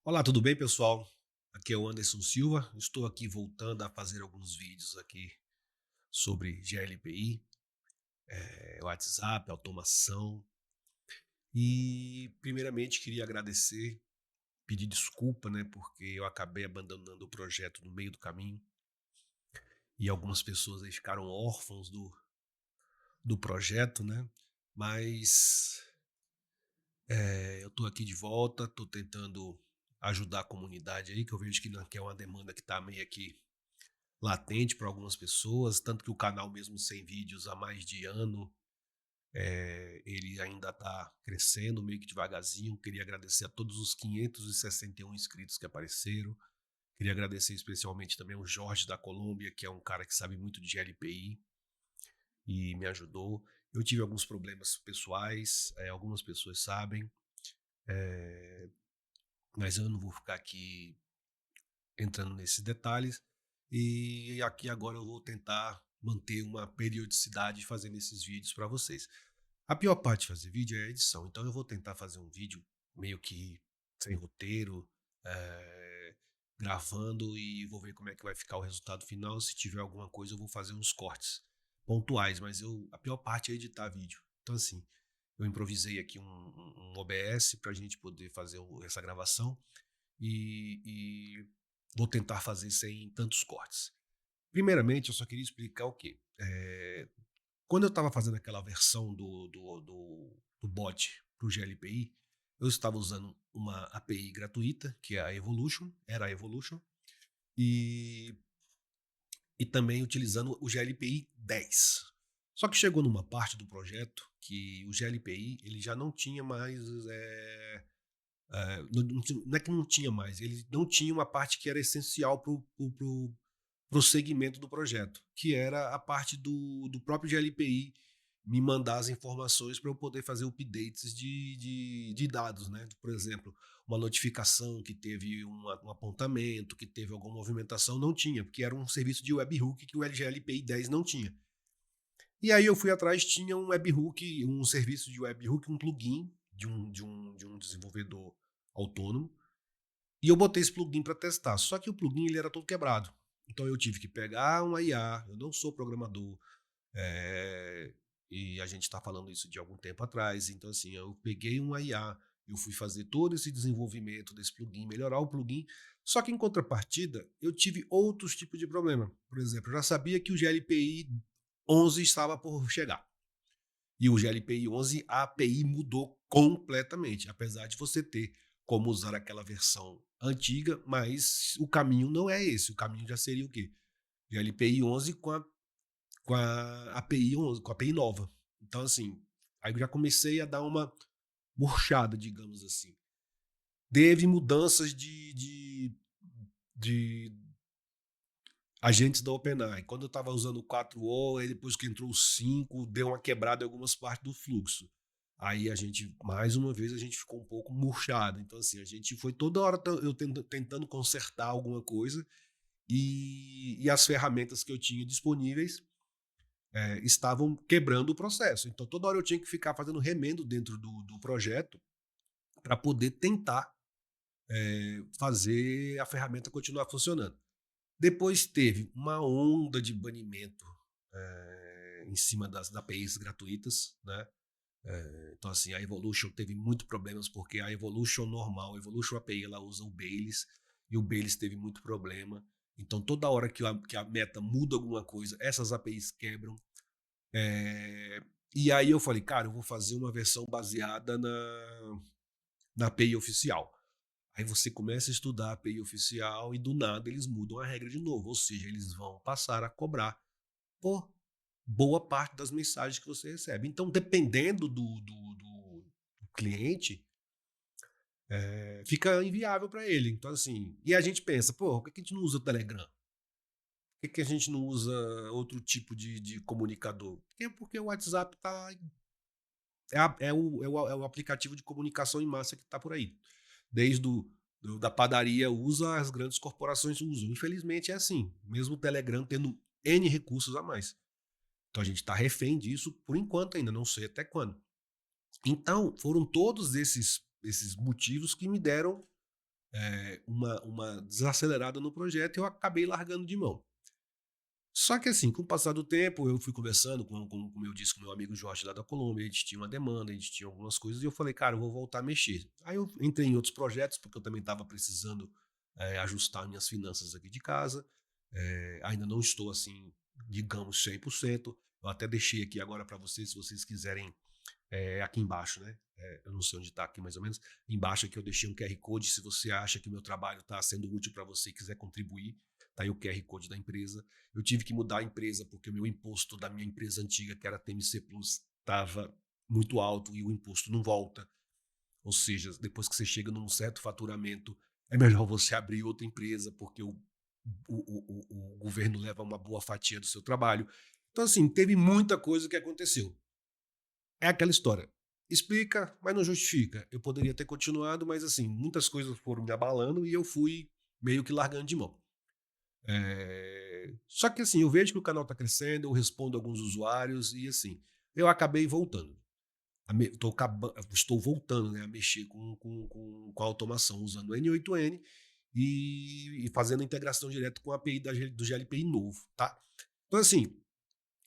Olá, tudo bem, pessoal? Aqui é o Anderson Silva. Estou aqui voltando a fazer alguns vídeos aqui sobre GLPI, WhatsApp, automação. E primeiramente queria agradecer, pedir desculpa, né, porque eu acabei abandonando o projeto no meio do caminho e algumas pessoas aí ficaram órfãos do projeto, né? Mas eu estou aqui de volta, estou tentando ajudar a comunidade aí, que eu vejo que é uma demanda que está meio aqui latente para algumas pessoas, tanto que o canal mesmo sem vídeos há mais de ano, ele ainda está crescendo meio que devagarzinho. Queria agradecer a todos os 561 inscritos que apareceram. Queria agradecer especialmente também ao Jorge da Colômbia, que é um cara que sabe muito de GLPI e me ajudou. Eu tive alguns problemas pessoais, algumas pessoas sabem, mas eu não vou ficar aqui entrando nesses detalhes. E aqui agora eu vou tentar manter uma periodicidade fazendo esses vídeos para vocês. A pior parte de fazer vídeo é a edição, então eu vou tentar fazer um vídeo meio que sem roteiro, eh, gravando, e vou ver como é que vai ficar o resultado final. Se tiver alguma coisa eu vou fazer uns cortes pontuais, mas a pior parte é editar vídeo. Então assim, eu improvisei aqui um OBS para a gente poder fazer essa gravação e vou tentar fazer sem tantos cortes. Primeiramente, eu só queria explicar o quê? Quando eu estava fazendo aquela versão do bot para o GLPI, eu estava usando uma API gratuita, que é a Evolution, era a Evolution, e, e também utilizando o GLPI 10. Só que chegou numa parte do projeto que o GLPI ele já não tinha mais não é que não tinha mais, ele não tinha uma parte que era essencial para o segmento do projeto, que era a parte do próprio GLPI me mandar as informações para eu poder fazer updates de dados, né? Por exemplo, uma notificação que teve um apontamento, que teve alguma movimentação, não tinha, porque era um serviço de webhook que o GLPI 10 não tinha. E aí eu fui atrás, tinha um webhook, um serviço de webhook, um plugin de um desenvolvedor autônomo, e eu botei esse plugin para testar. Só que o plugin ele era todo quebrado. Então eu tive que pegar uma IA, eu não sou programador, é, e a gente está falando isso de algum tempo atrás. Então assim, eu peguei uma IA, eu fui fazer todo esse desenvolvimento desse plugin, melhorar o plugin. Só que em contrapartida, eu tive outros tipos de problema. Por exemplo, eu já sabia que o GLPI 11 estava por chegar. E o GLPI 11, a API mudou completamente, apesar de você ter como usar aquela versão antiga, mas o caminho não é esse. O caminho já seria o quê? GLPI 11 com a API 11, com a API nova. Então, assim, aí eu já comecei a dar uma murchada, digamos assim. Teve mudanças de agentes da OpenAI. Quando eu estava usando o 4O, aí depois que entrou o 5, deu uma quebrada em algumas partes do fluxo. Aí a gente, mais uma vez, a gente ficou um pouco murchado. Então, assim, a gente foi toda hora eu tentando consertar alguma coisa e as ferramentas que eu tinha disponíveis estavam quebrando o processo. Então, toda hora eu tinha que ficar fazendo remendo dentro do projeto para poder tentar fazer a ferramenta continuar funcionando. Depois teve uma onda de banimento em cima das APIs gratuitas, né? Então, assim, a Evolution teve muito problemas porque a Evolution normal, a Evolution API, ela usa o Baileys e o Baileys teve muito problema. Então, toda hora que a meta muda alguma coisa, essas APIs quebram. E aí eu falei, cara, eu vou fazer uma versão baseada na API oficial. Aí você começa a estudar a API oficial e do nada eles mudam a regra de novo, ou seja, eles vão passar a cobrar por boa parte das mensagens que você recebe. Então, dependendo do cliente, fica inviável para ele. Então, assim, e a gente pensa, pô, por que a gente não usa o Telegram? Por que a gente não usa outro tipo de comunicador? Porque o WhatsApp é o aplicativo de comunicação em massa que está por aí. Desde da padaria usa, as grandes corporações usam. Infelizmente é assim, mesmo o Telegram tendo N recursos a mais. Então a gente está refém disso por enquanto ainda, não sei até quando. Então foram todos esses motivos que me deram uma desacelerada no projeto e eu acabei largando de mão. Só que assim, com o passar do tempo, eu fui conversando como eu disse, com meu amigo Jorge lá da Colômbia, a gente tinha uma demanda, a gente tinha algumas coisas, e eu falei, cara, eu vou voltar a mexer. Aí eu entrei em outros projetos, porque eu também estava precisando ajustar minhas finanças aqui de casa. Ainda não estou assim, digamos, 100%. Eu até deixei aqui agora para vocês, se vocês quiserem, aqui embaixo, né? Eu não sei onde está aqui mais ou menos. Embaixo aqui eu deixei um QR Code, se você acha que o meu trabalho está sendo útil para você e quiser contribuir, tá aí o QR Code da empresa. Eu tive que mudar a empresa porque o meu imposto da minha empresa antiga, que era a TMC Plus, estava muito alto e o imposto não volta. Ou seja, depois que você chega num certo faturamento, é melhor você abrir outra empresa, porque o governo leva uma boa fatia do seu trabalho. Então, assim, teve muita coisa que aconteceu. É aquela história. Explica, mas não justifica. Eu poderia ter continuado, mas assim, muitas coisas foram me abalando e eu fui meio que largando de mão. Só que assim, eu vejo que o canal está crescendo, eu respondo alguns usuários e assim, eu acabei voltando. Estou voltando, né, a mexer com a automação usando o N8N e fazendo a integração direto com a API do GLPI novo, tá? Então assim,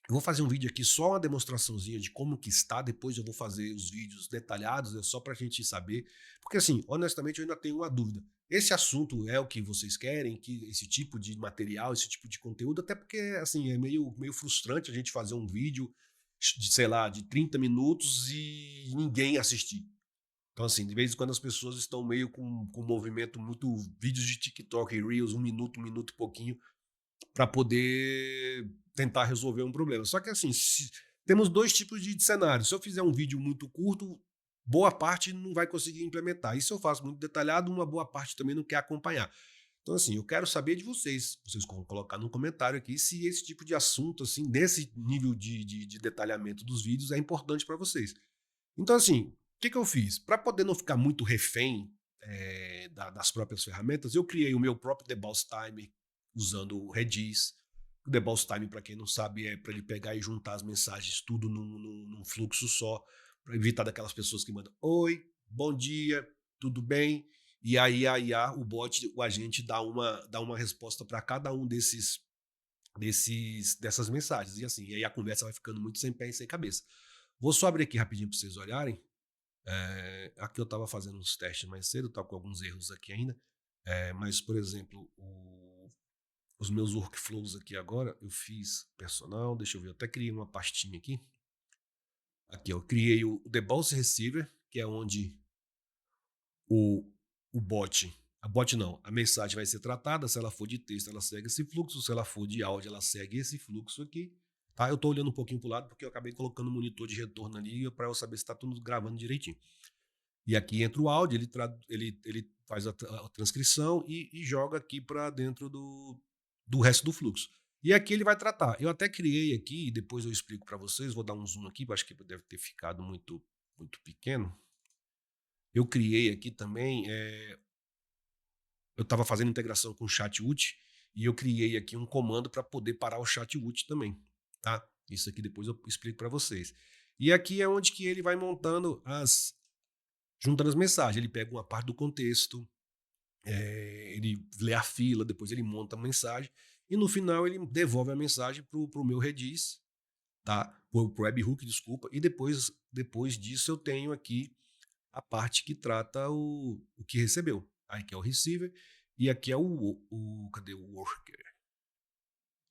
eu vou fazer um vídeo aqui, só uma demonstraçãozinha de como que está, depois eu vou fazer os vídeos detalhados, só para a gente saber. Porque assim, honestamente eu ainda tenho uma dúvida. Esse assunto é o que vocês querem, que esse tipo de material, esse tipo de conteúdo, até porque assim, é meio frustrante a gente fazer um vídeo de, sei lá, de 30 minutos e ninguém assistir. Então assim, de vez em quando as pessoas estão meio com um movimento muito vídeos de TikTok e Reels, um minuto e pouquinho, para poder tentar resolver um problema. Só que assim, temos dois tipos de cenários. Se eu fizer um vídeo muito curto, boa parte não vai conseguir implementar. E se eu faço muito detalhado, uma boa parte também não quer acompanhar. Então, assim, eu quero saber de vocês. Vocês vão colocar no comentário aqui se esse tipo de assunto, assim, desse nível de detalhamento dos vídeos é importante para vocês. Então, assim, o que eu fiz? Para poder não ficar muito refém das próprias ferramentas, eu criei o meu próprio Deboss Timer usando o Redis. O Deboss Time, para quem não sabe, é para ele pegar e juntar as mensagens tudo num fluxo só, para evitar daquelas pessoas que mandam oi, bom dia, tudo bem? E aí a IA, o bot, o agente dá uma resposta para cada um dessas mensagens. E assim, e aí a conversa vai ficando muito sem pé e sem cabeça. Vou só abrir aqui rapidinho para vocês olharem. Aqui eu estava fazendo uns testes mais cedo, tá com alguns erros aqui ainda. Mas, por exemplo, os meus workflows aqui agora, eu fiz personal, deixa eu ver, eu até criei uma pastinha aqui. Aqui, eu criei o The Boss Receiver, que é onde o, o bot, a bot não, a mensagem vai ser tratada. Se ela for de texto, ela segue esse fluxo. Se ela for de áudio, ela segue esse fluxo aqui. Tá? Eu estou olhando um pouquinho para o lado porque eu acabei colocando um monitor de retorno ali para eu saber se está tudo gravando direitinho. E aqui entra o áudio, ele faz a transcrição e joga aqui para dentro do resto do fluxo. E aqui ele vai tratar. Eu até criei aqui, e depois eu explico para vocês, vou dar um zoom aqui, acho que deve ter ficado muito pequeno. Eu criei aqui também, eu estava fazendo integração com o ChatWut, e eu criei aqui um comando para poder parar o ChatWut também. Tá? Isso aqui depois eu explico para vocês. E aqui é onde que ele vai montando juntando as mensagens. Ele pega uma parte do contexto, ele lê a fila, depois ele monta a mensagem e no final ele devolve a mensagem para o meu Redis, tá? Pro webhook, desculpa. E depois disso eu tenho aqui a parte que trata o que recebeu. Aqui é o receiver e aqui é cadê o worker?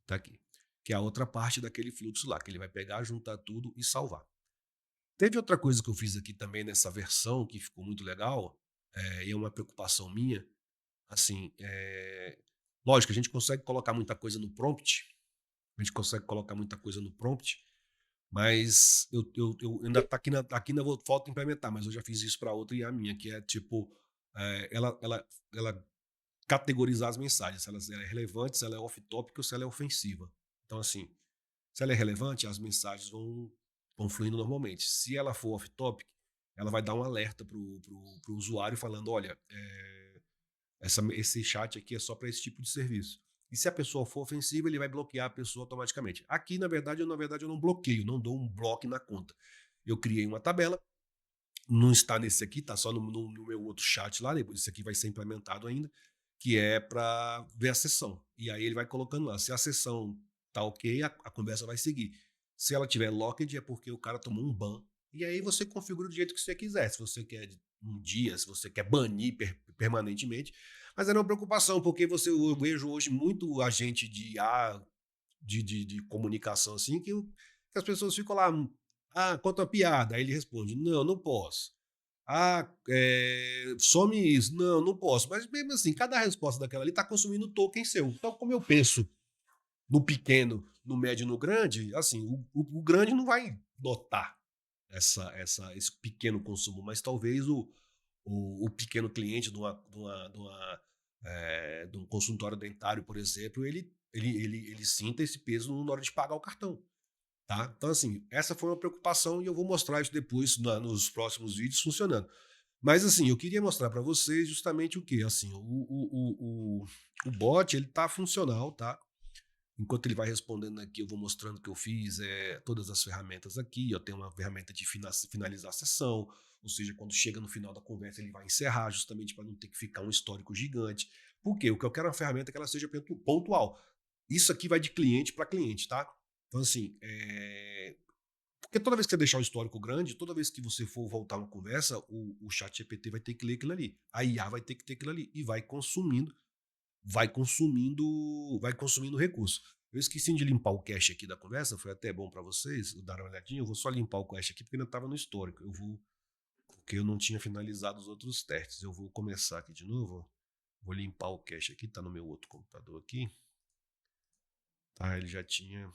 Tá aqui. Que é a outra parte daquele fluxo lá, que ele vai pegar, juntar tudo e salvar. Teve outra coisa que eu fiz aqui também nessa versão que ficou muito legal, e é uma preocupação minha. Assim, lógico, a gente consegue colocar muita coisa no prompt, mas eu ainda tá aqui ainda falta implementar, mas eu já fiz isso para outra IA minha, que é tipo, ela categorizar as mensagens, se ela é relevante, se ela é off-topic ou se ela é ofensiva. Então, assim, se ela é relevante, as mensagens vão fluindo normalmente. Se ela for off-topic, ela vai dar um alerta pro usuário falando, olha, esse chat aqui é só para esse tipo de serviço. E se a pessoa for ofensiva, ele vai bloquear a pessoa automaticamente. Aqui, na verdade, eu não bloqueio, não dou um bloco na conta. Eu criei uma tabela não está nesse aqui, está só no meu outro chat lá, depois isso aqui vai ser implementado ainda, que é para ver a sessão. E aí ele vai colocando lá, se a sessão tá ok, a conversa vai seguir. Se ela tiver locked, é porque o cara tomou um ban. E aí você configura do jeito que você quiser. Se você quer um dia, se você quer banir permanentemente. Mas é uma preocupação, porque eu vejo hoje muito agente de de comunicação assim, que as pessoas ficam lá, conta a piada. Aí ele responde, não, não posso. Some isso. Não, não posso. Mas mesmo assim, cada resposta daquela ali está consumindo token seu. Então, como eu penso no pequeno, no médio e no grande, assim, o grande não vai notar esse pequeno consumo, mas talvez o pequeno cliente de um consultório dentário, por exemplo, ele sinta esse peso na hora de pagar o cartão. Tá? Então, assim, essa foi uma preocupação e eu vou mostrar isso depois nos próximos vídeos funcionando. Mas, assim, eu queria mostrar para vocês justamente o que? Assim, o bot, ele tá funcional, tá? Enquanto ele vai respondendo aqui, eu vou mostrando o que eu fiz, todas as ferramentas aqui. Eu tenho uma ferramenta de finalizar a sessão, ou seja, quando chega no final da conversa, ele vai encerrar, justamente para não ter que ficar um histórico gigante. Por quê? O que eu quero é uma ferramenta que ela seja pontual. Isso aqui vai de cliente para cliente, tá? Então, assim, porque toda vez que você deixar um histórico grande, toda vez que você for voltar uma conversa, o chat GPT vai ter que ler aquilo ali. A IA vai ter que ter aquilo ali. E vai consumindo recurso. Eu esqueci de limpar o cache aqui da conversa, foi até bom para vocês dar uma olhadinha. Eu vou só limpar o cache aqui porque ainda estava no histórico. Porque eu não tinha finalizado os outros testes. Eu vou começar aqui de novo. Vou limpar o cache aqui, tá no meu outro computador aqui. Tá, ele já tinha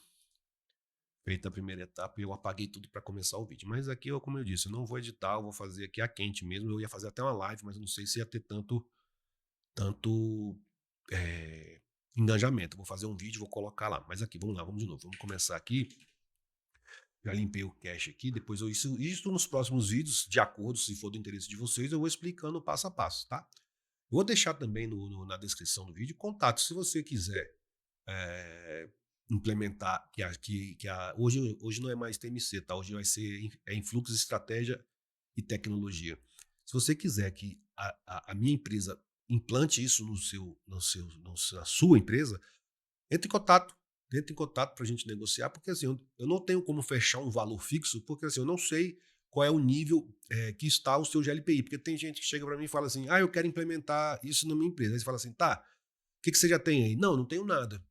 feito a primeira etapa e eu apaguei tudo para começar o vídeo. Mas aqui, como eu disse, eu não vou editar, eu vou fazer aqui a quente mesmo. Eu ia fazer até uma live, mas eu não sei se ia ter tanto é, engajamento. Vou fazer um vídeo, vou colocar lá. Mas aqui, vamos lá, vamos de novo. Vamos começar aqui. Já limpei o cache aqui. Depois isso nos próximos vídeos, de acordo, se for do interesse de vocês, eu vou explicando passo a passo, tá? Eu vou deixar também na descrição do vídeo contato, se você quiser implementar, hoje não é mais TMC, tá? Hoje vai ser Influx, Estratégia e Tecnologia. Se você quiser que a minha empresa implante isso na sua empresa, entre em contato. Entre em contato para a gente negociar, porque assim, eu não tenho como fechar um valor fixo, porque assim, eu não sei qual é o nível que está o seu GLPI. Porque tem gente que chega para mim e fala assim, eu quero implementar isso na minha empresa. Aí você fala assim, tá, o que você já tem aí? Não, não tenho nada.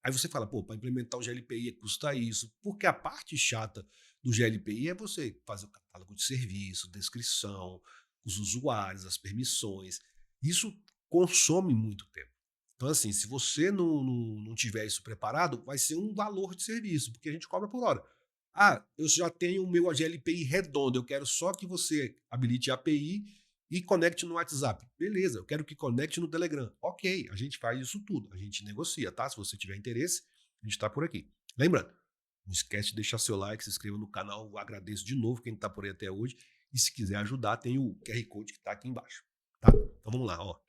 Aí você fala, pô, para implementar o GLPI custa isso, porque a parte chata do GLPI é você fazer o catálogo de serviço, descrição, os usuários, as permissões. Isso consome muito tempo. Então, assim, se você não tiver isso preparado, vai ser um valor de serviço, porque a gente cobra por hora. Eu já tenho o meu GLPI redondo, eu quero só que você habilite a API e conecte no WhatsApp. Beleza, eu quero que conecte no Telegram. Ok, a gente faz isso tudo, a gente negocia, tá? Se você tiver interesse, a gente está por aqui. Lembrando, não esquece de deixar seu like, se inscreva no canal, eu agradeço de novo quem está por aí até hoje. E se quiser ajudar, tem o QR Code que está aqui embaixo. Tá? Então vamos lá, ó.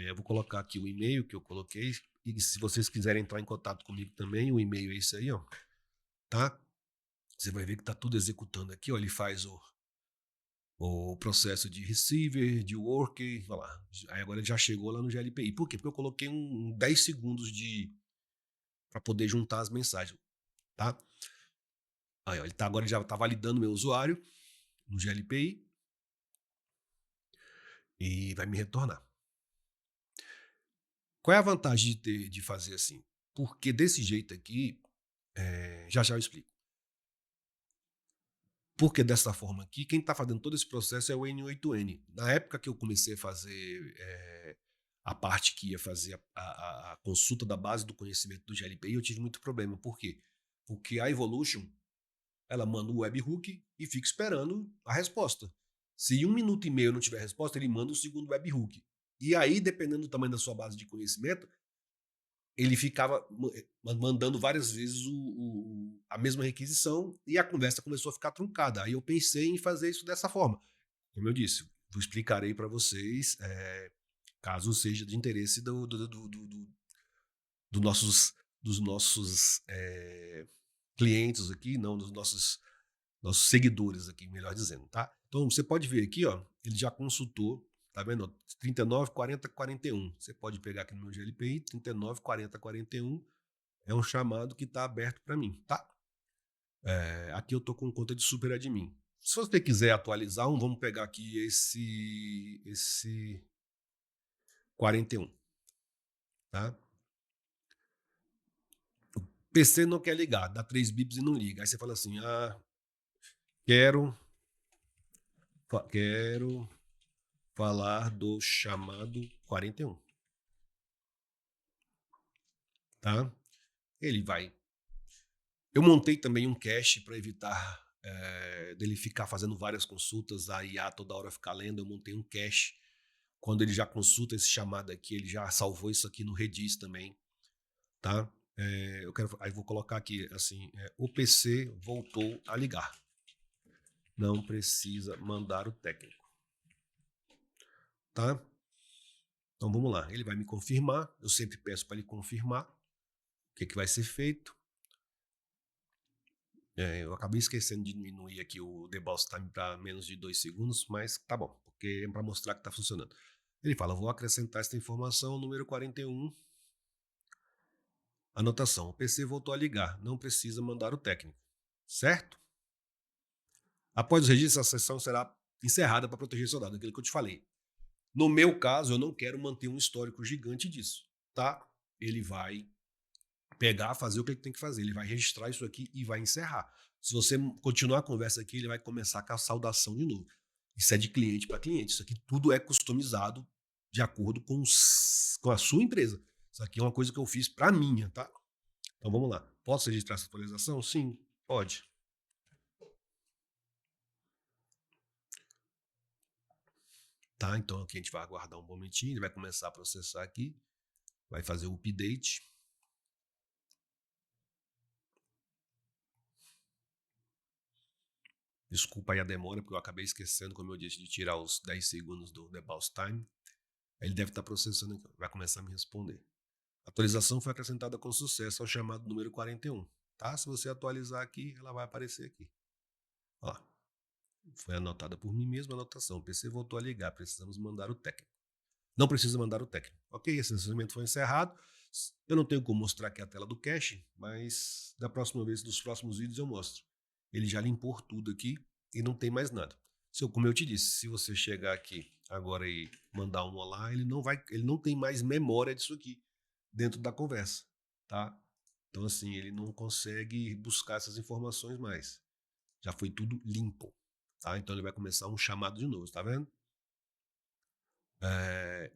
Eu vou colocar aqui o e-mail que eu coloquei. E se vocês quiserem entrar em contato comigo também, o e-mail é esse aí, ó. Tá? Você vai ver que está tudo executando aqui, ó. Ele faz o processo de receiver, de worker, olha lá. Aí agora ele já chegou lá no GLPI. Por quê? Porque eu coloquei 10 segundos para poder juntar as mensagens, tá? Aí, ó, agora ele já está validando meu usuário no GLPI e vai me retornar. Qual é a vantagem de fazer assim? Porque desse jeito aqui, já eu explico. Porque dessa forma aqui, quem está fazendo todo esse processo é o N8N. Na época que eu comecei a fazer a parte que ia fazer a consulta da base do conhecimento do GLPI, eu tive muito problema. Por quê? Porque a Evolution, ela manda o webhook e fica esperando a resposta. Se em 1 minuto e meio eu não tiver resposta, ele manda o segundo webhook. E aí, dependendo do tamanho da sua base de conhecimento, ele ficava mandando várias vezes a mesma requisição e a conversa começou a ficar truncada. Aí eu pensei em fazer isso dessa forma. Como eu disse, eu explicarei para vocês, caso seja de interesse do dos nossos clientes aqui, não dos nossos seguidores aqui, melhor dizendo, tá? Então, você pode ver aqui, ó, ele já consultou, tá vendo? 39, 40, 41. Você pode pegar aqui no meu GLPI, 39, 40, 41 é um chamado que está aberto para mim, tá? Aqui eu tô com conta de superadmin. Se você quiser atualizar vamos pegar aqui esse 41, tá? O PC não quer ligar, dá 3 bips e não liga. Aí você fala assim, quero falar do chamado 41, tá? Ele vai. Eu montei também um cache para evitar dele ficar fazendo várias consultas, a IA toda hora ficar lendo. Eu montei um cache. Quando ele já consulta esse chamado aqui, ele já salvou isso aqui no Redis também, tá? Aí vou colocar aqui assim, o PC voltou a ligar. Não precisa mandar o técnico, tá? Então vamos lá, ele vai me confirmar. Eu sempre peço para ele confirmar o que vai ser feito. Eu acabei esquecendo de diminuir aqui o debounce time para menos de 2 segundos, mas tá bom, porque é para mostrar que está funcionando. Ele fala, vou acrescentar esta informação, número 41. Anotação, o PC voltou a ligar, não precisa mandar o técnico, certo? Após o registro, a sessão será encerrada para proteger seu dado, aquilo que eu te falei. No meu caso, eu não quero manter um histórico gigante disso, tá? Ele vai pegar, fazer o que ele tem que fazer. Ele vai registrar isso aqui e vai encerrar. Se você continuar a conversa aqui, ele vai começar com a saudação de novo. Isso é de cliente para cliente. Isso aqui tudo é customizado de acordo com a sua empresa. Isso aqui é uma coisa que eu fiz para minha, tá? Então vamos lá. Posso registrar essa atualização? Sim, pode. Tá, então aqui a gente vai aguardar um momentinho, ele vai começar a processar aqui, vai fazer o update. Desculpa aí a demora, porque eu acabei esquecendo, como eu disse, de tirar os 10 segundos do debounce time. Ele deve estar processando aqui, vai começar a me responder. A atualização foi acrescentada com sucesso ao chamado número 41. Tá? Se você atualizar aqui, ela vai aparecer aqui. Ó, foi anotada por mim mesmo a anotação. O PC voltou a ligar, precisamos mandar o técnico. Não precisa mandar o técnico. Ok, esse processamento foi encerrado. Eu não tenho como mostrar aqui a tela do cache, mas da próxima vez, dos próximos vídeos eu mostro. Ele já limpou tudo aqui e não tem mais nada. Como eu te disse, se você chegar aqui agora e mandar um olá, ele não tem mais memória disso aqui dentro da conversa, tá? Então assim, ele não consegue buscar essas informações mais. Já foi tudo limpo, tá? Então ele vai começar um chamado de novo, tá vendo?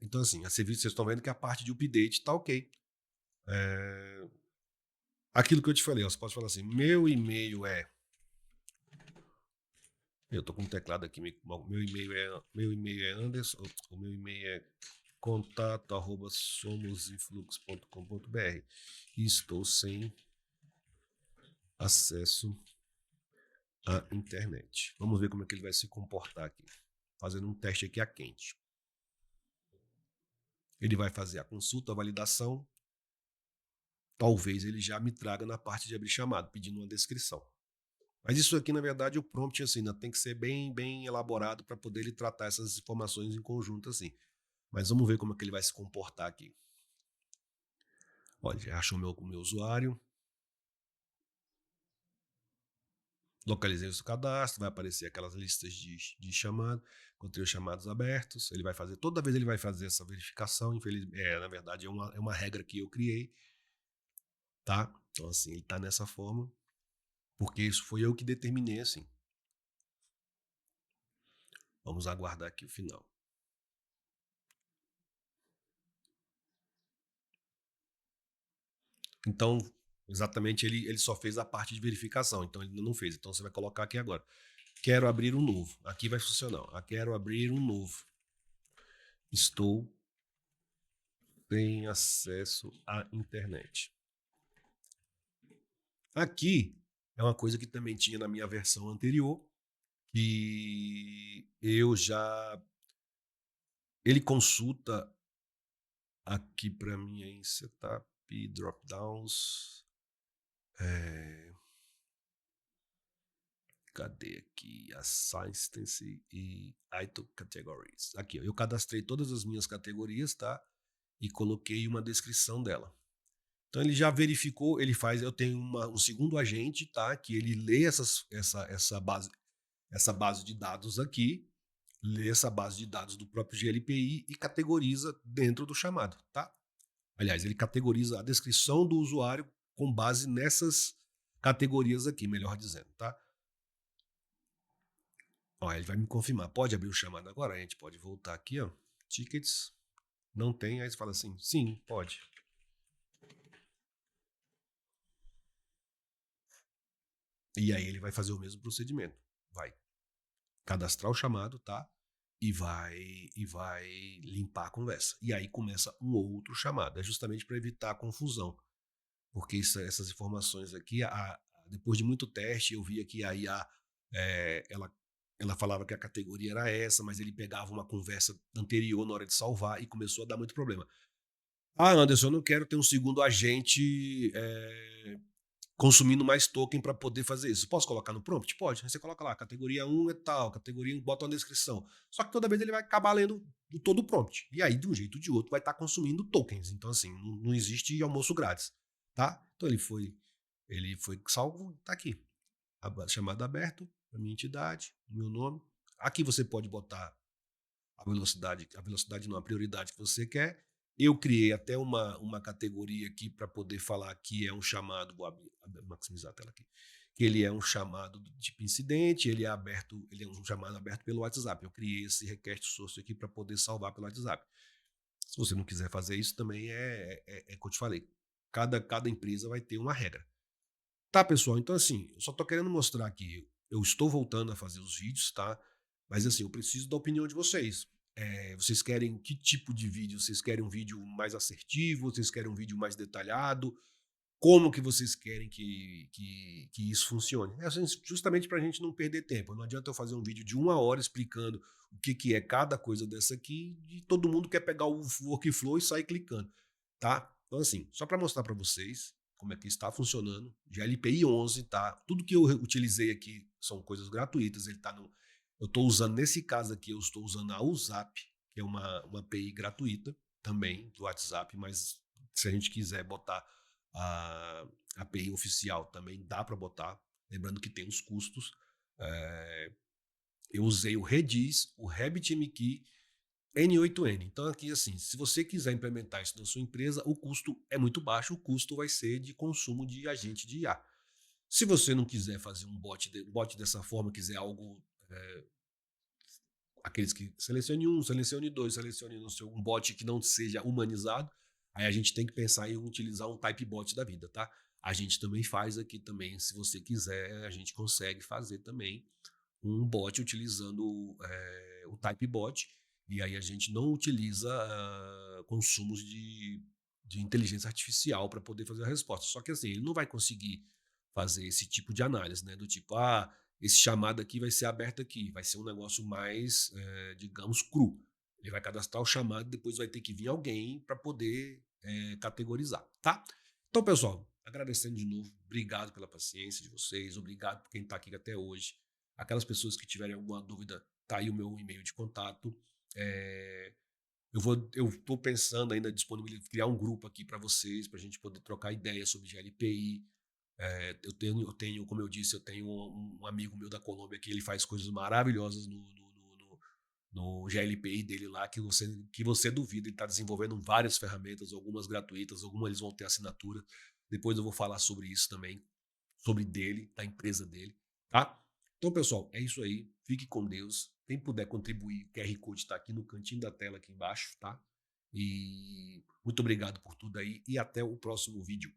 Então assim, vocês estão vendo que a parte de update tá ok. Aquilo que eu te falei, você pode falar assim, meu e-mail é... Eu tô com um teclado aqui, meu e-mail é Anderson, o meu e-mail é contato@somosinflux.com.br e estou sem acesso à internet. Vamos ver como é que ele vai se comportar aqui. Fazendo um teste aqui a quente. Ele vai fazer a consulta, a validação. Talvez ele já me traga na parte de abrir chamado, pedindo uma descrição. Mas isso aqui, na verdade, o prompt assim, ainda tem que ser bem, bem elaborado para poder ele tratar essas informações em conjunto assim. Mas vamos ver como é que ele vai se comportar aqui. Olha, já achou o meu usuário. Localizei o seu cadastro, vai aparecer aquelas listas de chamado, encontrei os chamados abertos. Ele vai fazer, toda vez ele vai fazer essa verificação. Infelizmente, na verdade, é uma regra que eu criei, tá? Então, assim, ele tá nessa forma, porque isso foi eu que determinei assim. Vamos aguardar aqui o final. Então, exatamente, ele só fez a parte de verificação, então ele ainda não fez. Então, você vai colocar aqui agora. Quero abrir um novo. Aqui vai funcionar. Quero abrir um novo. Estou sem acesso à internet. Aqui é uma coisa que também tinha na minha versão anterior, que eu já... Ele consulta aqui para mim em setup, dropdowns. Cadê aqui? Assistance e item categories. Aqui, ó, eu cadastrei todas as minhas categorias, tá? E coloquei uma descrição dela. Então ele já verificou, ele faz, eu tenho um segundo agente, tá? Que ele lê essa base de dados aqui, lê essa base de dados do próprio GLPI e categoriza dentro do chamado, tá? Aliás, ele categoriza a descrição do usuário com base nessas categorias aqui, melhor dizendo, tá? Ó, ele vai me confirmar. Pode abrir o chamado agora? A gente pode voltar aqui, ó. Tickets. Não tem, aí você fala assim, sim, pode. E aí ele vai fazer o mesmo procedimento. Vai cadastrar o chamado, tá? E vai limpar a conversa. E aí começa um outro chamado. É justamente para evitar a confusão. Porque essas informações aqui, depois de muito teste, eu via que a IA, ela falava que a categoria era essa, mas ele pegava uma conversa anterior na hora de salvar e começou a dar muito problema. Ah, Anderson, eu não quero ter um segundo agente consumindo mais token para poder fazer isso. Posso colocar no prompt? Pode. Aí você coloca lá, categoria 1 é tal, categoria 1, bota uma descrição. Só que toda vez ele vai acabar lendo todo o prompt. E aí, de um jeito ou de outro, vai estar consumindo tokens. Então, assim, não existe almoço grátis. Tá? Então ele foi salvo, tá aqui. Chamado aberto, a minha entidade, o meu nome. Aqui você pode botar a velocidade não, a prioridade que você quer. Eu criei até uma categoria aqui para poder falar que é um chamado, vou maximizar a tela aqui, que ele é um chamado do tipo incidente, ele é um chamado aberto pelo WhatsApp. Eu criei esse request source aqui para poder salvar pelo WhatsApp. Se você não quiser fazer isso, também é como eu te falei. Cada empresa vai ter uma regra. Tá, pessoal? Então, assim, eu só tô querendo mostrar que eu estou voltando a fazer os vídeos, tá? Mas, assim, eu preciso da opinião de vocês. Vocês querem que tipo de vídeo? Vocês querem um vídeo mais assertivo? Vocês querem um vídeo mais detalhado? Como que vocês querem que isso funcione? É assim, justamente para a gente não perder tempo. Não adianta eu fazer um vídeo de 1 hora explicando o que é cada coisa dessa aqui e todo mundo quer pegar o workflow e sair clicando, tá? Então, assim, só para mostrar para vocês como é que está funcionando. GLPI 11, tá? Tudo que eu utilizei aqui são coisas gratuitas. Ele tá no, eu estou usando, nesse caso aqui, eu estou usando a USAP, que é uma API gratuita também do WhatsApp, mas se a gente quiser botar a API oficial também dá para botar. Lembrando que tem os custos. Eu usei o Redis, o RabbitMQ, N8N. Então aqui assim, se você quiser implementar isso na sua empresa, o custo é muito baixo, o custo vai ser de consumo de agente de IA. Se você não quiser fazer um bot dessa forma, quiser algo, aqueles que selecione um, selecione dois, selecione um bot que não seja humanizado, aí a gente tem que pensar em utilizar um type bot da vida, tá? A gente também faz aqui também, se você quiser, a gente consegue fazer também um bot utilizando o type bot, e aí a gente não utiliza consumos de inteligência artificial para poder fazer a resposta. Só que assim, ele não vai conseguir fazer esse tipo de análise, né? Do tipo, esse chamado aqui vai ser aberto aqui, vai ser um negócio mais, digamos, cru. Ele vai cadastrar o chamado, depois vai ter que vir alguém para poder categorizar, tá? Então, pessoal, agradecendo de novo, obrigado pela paciência de vocês, obrigado por quem está aqui até hoje. Aquelas pessoas que tiverem alguma dúvida, tá aí o meu e-mail de contato. Eu estou pensando ainda em disponibilizar, criar um grupo aqui para vocês, para a gente poder trocar ideias sobre GLPI. Eu tenho, como eu disse, eu tenho um amigo meu da Colômbia que ele faz coisas maravilhosas no GLPI dele lá, que você duvida. Ele está desenvolvendo várias ferramentas, algumas gratuitas, algumas eles vão ter assinatura. Depois eu vou falar sobre isso também, sobre dele, da empresa dele, tá? Então, pessoal, é isso aí. Fique com Deus. Quem puder contribuir, o QR Code está aqui no cantinho da tela, aqui embaixo, tá? E muito obrigado por tudo aí e até o próximo vídeo.